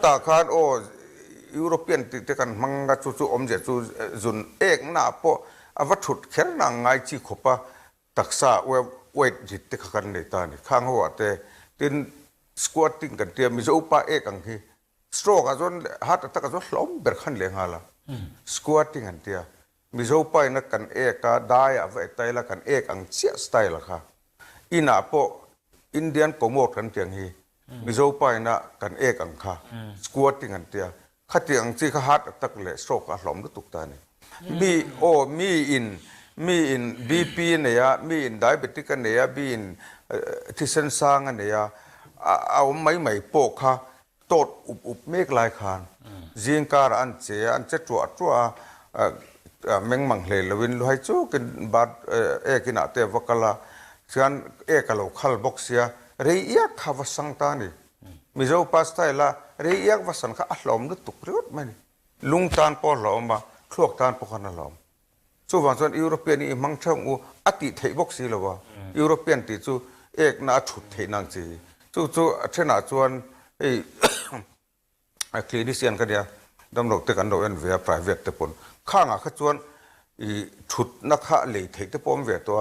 ตาคานโอยุโรเปียนติกันมังกะจุอมเจจุจุนเอกนาปอวัตถุเขนนางไงจิขปะตักษาเวจิตติกันในตานี่ข้างหัวแต่ตินสควอตติ้งกันเตียมิโซปาเอกังฮีสโตรกอะจนฮัตตะกะจนล้มเบิดขันเลงหาละสควอตติ้งกันเตียมิโซปานักกันเอกาได้อะเวไตละกันเอกอังเชียสไตล์ละค่ะอินาปอินเดียนโปรโมทกันเตียงฮีมิโซปานะกันเอกอังค่ะสควอตติ้งกันเตียขัดเตียงที่เขาฮัตตะกะเลสโตรกอะล้มตุกตานี่มีอินบีพีเนี่ยมีอินไดเบติกันเนี่ยมีอินที่เส้นสร้างกันเนี่ยเอาไม่โปกค่ะโตดอุบเมฆลายคานจิงการอันเจียอันเจตัวเมงมังเลลวินลุให้จูกินบาดเอกินาเตวกลาฉันเอกลขัลบ็อกเซียเรียกข้าวสังตานี่มิโซปัสไตละเรียกว่าสันข้าอัลลอมนึกตุกเรียดไหมนี่ลุงตานปอหลอมมาคลวกตานปอขันหลอมส่วนส่วนยุโรเปียนนี่มังช่างอูอติเทบ็อกซีละวะยุโรเปียนติจูเอกน่าฉุดเทนังจีจูเช่นน่าชวนคลินิเซียนกันเดียดำรงเตกันโดยเวีย private เตปนข้างอ่ะขจวนฉุดนักข่าเลยเทตปมเวียตัว